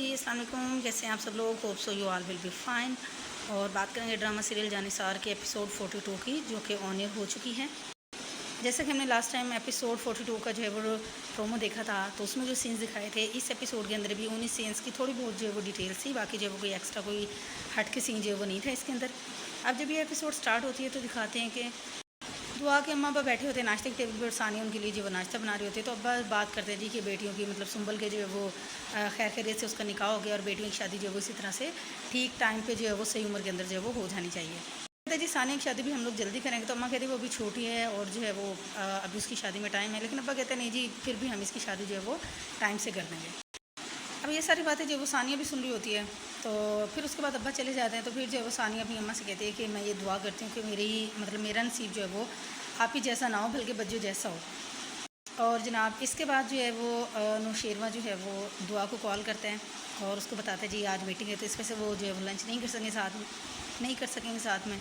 जी अस्सलाम वालेकुम, कैसे हैं आप सब लोग। Hope so you all will be fine. और बात करेंगे ड्रामा सीरियल जानिसार के एपिसोड 42 की, जो कि ऑन एयर हो चुकी है। जैसे कि हमने लास्ट टाइम एपिसोड 42 का जो है वो प्रोमो देखा था, तो उसमें जो सीन्स दिखाए थे, इस एपिसोड के अंदर भी उन्हीं सीन्स की थोड़ी बहुत जो है वो डिटेल्स थी। बाकी जो है वो कोई एक्स्ट्रा कोई हट के सीन जो है वो नहीं था इसके अंदर। अब जब ये एपिसोड स्टार्ट होती है तो दिखाते हैं कि दुआ के अम्मा अब्बा बैठे होते हैं नाश्ते के टेबल पर, सानिया उनके लिए जो वो नाश्ता बना रही होती है। तो अब्बा बात करते हैं जी कि बेटियों की मतलब सुंबल के जो है वो खैर खैरियत से उसका निकाह हो गया और बेटियों की शादी जो है वो इसी तरह से ठीक टाइम पे जो है वो सही उम्र के अंदर जो है वो हो जानी चाहिए। कहते हैं जी सानिया की शादी भी हम लोग जल्दी करेंगे। तो अम्मा कहती है वो अभी छोटी है और जो है वो अभी उसकी शादी में टाइम है। लेकिन अब्बा कहते हैं नहीं जी, फिर भी हम इसकी शादी जो है वो टाइम से कर देंगे। अब ये सारी बातें जो वो सानिया भी सुन रही होती है। तो फिर उसके बाद अब्बा चले जाते हैं। तो फिर जो है वो सानिया अपनी अम्मा से कहती है कि मैं ये दुआ करती हूँ कि मेरी मतलब मेरा नसीब जो है वो आप ही जैसा ना हो, बल्कि बज्जो जैसा हो। और जनाब इसके बाद जो है वो नौशेरवा जो है वो दुआ को कॉल करते हैं और उसको बताते हैं जी आज मीटिंग है, तो इस वजह से वो जो है वो लंच नहीं कर सकेंगे साथ में।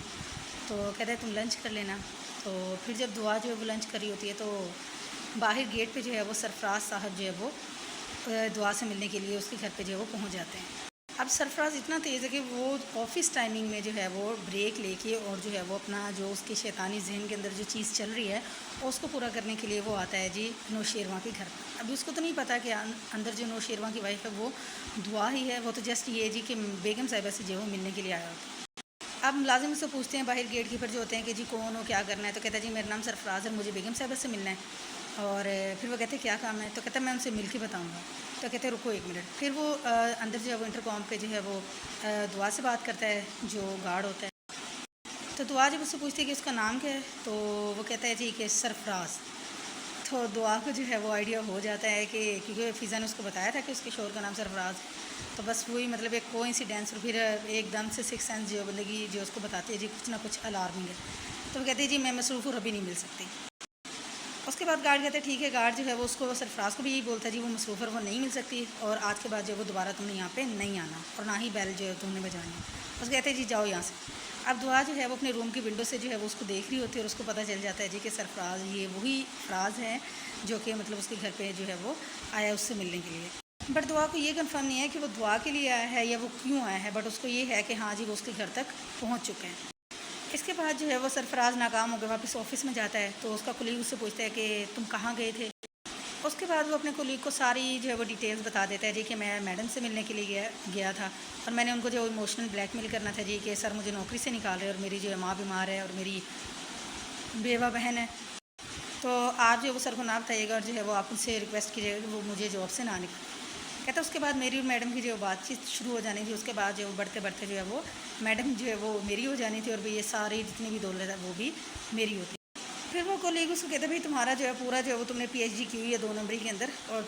तो कहते हैं तुम लंच कर लेना। तो फिर जब दुआ जो है वो लंच करी होती है, तो बाहर गेट पे जो है वो सरफराज साहब जो है वो दुआ से मिलने के लिए उसके घर पे जो है वो पहुंच जाते हैं। अब सरफराज इतना तेज़ है कि वो ऑफिस टाइमिंग में जो है वो ब्रेक लेके और जो है वो अपना जो उसके शैतानी जहन के अंदर जो चीज़ चल रही है उसको पूरा करने के लिए वो आता है जी नौशेरवा के घर पर। अभी उसको तो नहीं पता कि अंदर जो नौशेरवा की वाइफ है वो दुआ ही है। वो तो जस्ट ये जी कि बेगम साहिबा से जो है वो मिलने के लिए आया होता है। अब मुलाजिम से पूछते हैं बाहर गेट कीपर जो होते हैं कि जी कौन हो, क्या करना है। तो कहता है जी मेरा नाम सरफराज है, मुझे बेगम साहिबा से मिलना है। और फिर वो कहते हैं क्या काम है। तो कहता है मैं उनसे मिल के बताऊँगा। तो कहते हैं रुको एक मिनट। फिर वो अंदर जो है वो इंटरकॉम पे जो है वो दुआ से बात करता है जो गार्ड होता है। तो दुआ जब उससे पूछती है कि उसका नाम क्या है, तो वो कहता है जी कि सरफराज। तो दुआ को जो है वो आइडिया हो जाता है कि क्योंकि फ़िज़ा ने उसको बताया था कि उसके शोहर का नाम सरफराज है। तो बस वही मतलब एक कोइंसिडेंस और फिर एकदम से सिक्स सेंस जो बंदगी जो उसको बताती है जी कुछ ना कुछ अलार्मिंग है। तो वो कहती है जी मैं मसरूफ़ हूँ, अभी नहीं मिल सकती। उसके बाद गार्ड कहते हैं ठीक है। गार्ड जो है वो उसको सरफराज को भी यही बोलता है जी वो मसरूफ़ है, वो नहीं मिल सकती और आज के बाद जो है वो दोबारा तुमने यहाँ पे नहीं आना और ना ही बेल जो है तुमने बजानी है। उसको कहते हैं जी जाओ यहाँ से। अब दुआ जो है वो अपने रूम की विंडो से जो है वो उसको देख रही होती है और उसको पता चल जाता है जी कि सरफराज ये वही फराज है जो कि मतलब उसके घर पे जो है वो आया उससे मिलने के लिए। बट दुआ को ये कंफर्म नहीं है कि वो दुआ के लिए आया है या वो क्यों आया है, बट उसको ये है कि हाँ जी वो उसके घर तक पहुँच चुके हैं। इसके बाद जो है वो सरफराज नाकाम हो गया, वापस ऑफिस में जाता है। तो उसका कुलीग उससे पूछता है कि तुम कहाँ गए थे। उसके बाद वो अपने कुलीग को सारी जो है वो डिटेल्स बता देता है जी कि मैं मैडम से मिलने के लिए गया था और मैंने उनको जो इमोशनल ब्लैकमेल करना था जी कि सर मुझे नौकरी से निकाल रहे हैं और मेरी जो है माँ बीमार है और मेरी बेवा बहन है। तो आप जो वो सर को ना बताइएगा और जो है वो आप उनसे रिक्वेस्ट कीजिएगा कि वो मुझे जॉब से ना निकाल। कहता है उसके बाद मेरी और मैडम की जो बातचीत शुरू हो जानी थी। उसके बाद जो बढ़ते बढ़ते जो है वो मैडम जो है वो मेरी हो जानी थी और ये सारी जितनी भी दौलत है वो भी मेरी होती। फिर वो कोलीग उसको कहते भाई तुम्हारा जो है पूरा जो है वो तुमने पीएचडी की हुई है 2 नंबरी के अंदर और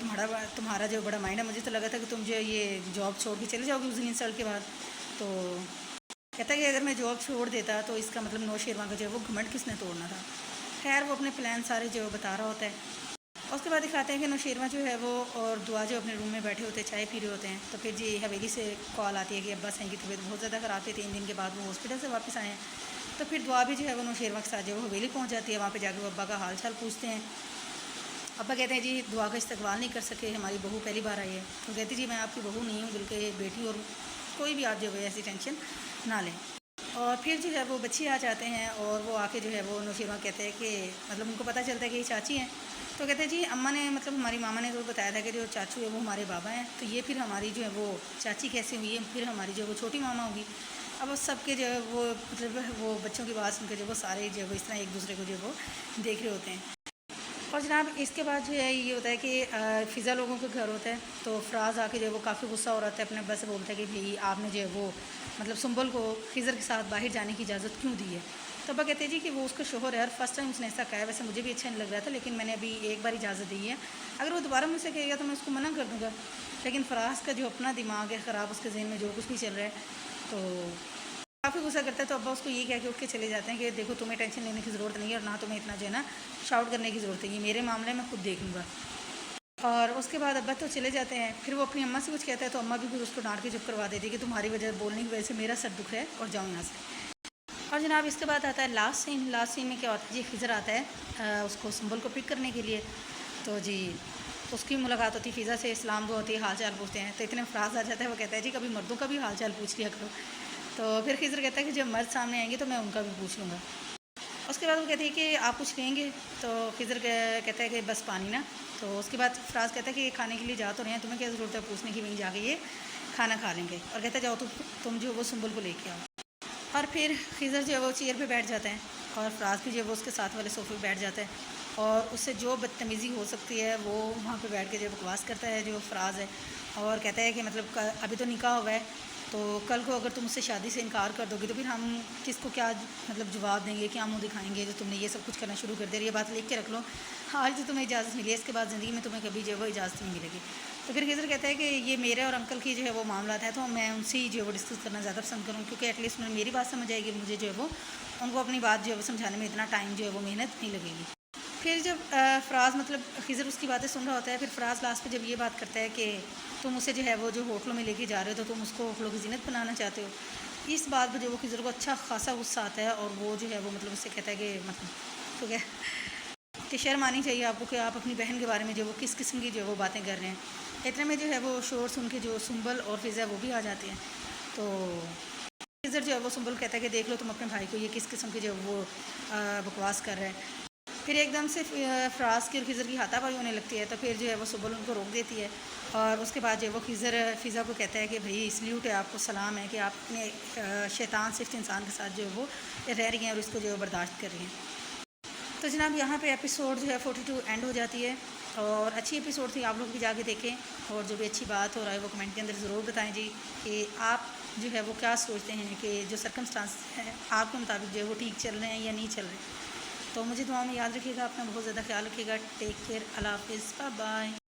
तुम्हारा जो बड़ा माइंड है, मुझे तो लगा था कि तुम जो है ये जॉब छोड़ के चले जाओगे उस दिन इंसल्ट के बाद। तो कहता है कि अगर मैं जॉब छोड़ देता तो इसका मतलब नौशेरवा का जो है वो घमंड किसने तोड़ना था। खैर वो अपने प्लान सारे जो बता रहा होता है। उसके बाद दिखाते हैं कि नौशेरवा जो है वो और दुआ जो अपने रूम में बैठे होते हैं चाय पी रहे होते हैं। तो फिर जी हवेली से कॉल आती है कि अब्बा सही की तबीयत बहुत ज़्यादा ख़राब थी, 3 दिन के बाद वो हॉस्पिटल से वापस आए हैं। तो फिर दुआ भी जो है वो नौशेरवा के साथ जो वो हवेली पहुंच जाती है। वहाँ पे जाकर वो अब्बा का हाल चाल पूछते हैं। अब्बा कहते हैं जी दुआ का इस्तकबाल नहीं कर सके, हमारी बहू पहली बार आई है। तो कहती जी मैं आपकी बहू नहीं हूँ बल्कि बेटी, और कोई भी आप जो है ऐसी टेंशन ना लें। और फिर जो है वो बच्चे आ जाते हैं और वो आके जो है वो नौशेरवा कहते हैं कि मतलब उनको पता चलता है कि ये चाची हैं। तो कहते हैं जी अम्मा ने मतलब हमारी मामा ने तो बताया था कि जो चाचू है वो हमारे बाबा हैं, तो ये फिर हमारी जो है वो चाची कैसे हुई है, फिर हमारी जो है वो छोटी मामा होगी। अब उस सबके जो है वो मतलब वो बच्चों की बात सुनकर जो वो सारे जो है वो इस तरह एक दूसरे को जो है वो देख रहे होते हैं। और जनाब इसके बाद जो है ये होता है कि फ़िज़ा लोगों के घर होता है। तो फराज आके जो है वो काफ़ी गुस्सा हो रहा था, अपने अब्बा से बोलता है कि भाई आपने जो है वो मतलब सुंबल को खिज़र के साथ बाहर जाने की इजाज़त क्यों दी है। तो अब्बा कहते हैं जी कि वो उसका शोहर है और फर्स्ट टाइम उसने ऐसा कहा है, वैसे मुझे भी अच्छा नहीं लग रहा था लेकिन मैंने अभी एक बार इजाज़त दी है, अगर वो दोबारा मुझसे कहेगा तो मैं उसको मना कर दूँगा। लेकिन फराज का जो अपना दिमाग है ख़राब, उसके जहन में जो कुछ भी चल रहा है, तो काफ़ी गुस्सा करता है। तो अब्बा उसको ये कह के उठ के चले जाते हैं कि देखो तुम्हें टेंशन लेने की ज़रूरत नहीं है और ना तुम्हें इतना जो है ना शाउट करने की ज़रूरत है, ये मेरे मामले में खुद देख लूँगा। और उसके बाद अब्बा तो चले जाते हैं। फिर वो अपनी अम्मा से कुछ कहता है तो अम्मा भी फिर उसको डांट के चुप करवा देती है कि तुम्हारी वजह बोलने की वजह से मेरा सर दुख है और जाओ यहाँ से। और जनाब इसके बाद आता है लास्ट सीन में क्या होता है जी, खिज़र आता है उसको सुंबल को पिक करने के लिए। तो जी उसकी मुलाकात होती है फ़िज़ा से, सलाम दुआ होती है, हाल चाल पूछते हैं। तो इतने में फ़राज़ आ जाता है, वो कहता है जी कभी मर्दों का भी हाल चाल पूछ लिया करो। तो फिर खिज़र कहता है कि जब मर्द सामने आएंगे तो मैं उनका भी पूछ लूँगा। उसके बाद वो कहती है कि आप कुछ लेंगे? तो खिज़र कहता है कि बस पानी ना। तो उसके बाद फ़राज़ कहता है कि खाने के लिए जा तो रहे हैं, तुम्हें क्या ज़रूरत है पूछने की, वहीं जाके ये खाना खा लेंगे। और कहता है जाओ तुम जो वो सुंबुल को लेके आओ। और फिर खिज़र जो है वो चेयर पे बैठ जाता है और फ़राज़ भी जो है वो उसके साथ वाले सोफ़े पे बैठ जाता है और उससे जो बदतमीज़ी हो सकती है वो वहाँ पे बैठ के जो बकवास करता है जो फ़राज़ है। और कहता है कि मतलब अभी तो निकाह हुआ है, तो कल को अगर तुम उससे शादी से इनकार कर दोगे तो फिर हम किसको क्या मतलब जवाब देंगे, क्या मुँह दिखाएंगे जो तुमने ये सब कुछ करना शुरू कर दिया। ये बात लिख के रख लो, आज तो तुम्हें इजाज़त मिली है, इसके बाद ज़िंदगी में तुम्हें कभी जो है वो इजाज़त नहीं मिलेगी। तो फिर खिज़र कहता है कि ये मेरे और अंकल की जो है वो मामला है, तो मैं उनसे ही जो है वो डिस्कस करना ज़्यादा पसंद करूँ, क्योंकि एटलीस्ट उन्हें मेरी बात समझ आएगी, मुझे जो है वो उनको अपनी बात जो है वो समझाने में इतना टाइम जो है वो मेहनत नहीं लगेगी। फिर जब फ़राज़ मतलब खिज़र उसकी बातें सुन रहा होता है, फिर फ़राज़ लास्ट पे जब ये बात करता है कि तुम उसे जो है वो जो होटलों में लेके जा रहे हो तो तुम उसको होटलों की ज़ीनत बनाना चाहते हो। इस बात पे जो वो खिज़र को अच्छा खासा गुस्सा आता है और वो जो है वो मतलब उससे कहता है कि मतलब तो क्या कि शर्म आनी चाहिए आपको कि आप अपनी बहन के बारे में जो वो किस किस्म की जो है वो बातें कर रहे हैं। इतने में जो है वो शोर सुन के जो सुंबल और फ़िज़ा वो भी आ जाते हैं। तो खिज़र जो है वो सुंबल कहता है कि देख लो तुम अपने भाई को ये किस किस्म की जो है वो बकवास कर रहा है। फिर एकदम से फ़राज़ की और खिज़र की हाथापाई होने लगती है, तो फिर जो है वो सुंबल उनको रोक देती है और उसके बाद जो है वो खिज़र फ़िज़ा को कहता है कि भाई सल्यूट है आपको, सलाम है कि आप अपने शैतान सिफ्त इंसान के साथ जो है वो रह रही हैं और इसको जो है बर्दाश्त कर रही हैं। तो जनाब यहाँ पे एपिसोड जो है 42 एंड हो जाती है और अच्छी एपिसोड थी, आप लोग भी जाके देखें और जो भी अच्छी बात हो रहा है वो कमेंट के अंदर ज़रूर बताएं जी कि आप जो है वो क्या सोचते हैं कि जो सर्कमस्टांस है आपके मुताबिक जो है वो ठीक चल रहे हैं या नहीं चल रहे। तो मुझे दुआ में याद रखिएगा, अपना बहुत ज़्यादा ख्याल रखिएगा। टेक केयर, अल्लाह हाफ़िज़, बाय बाय।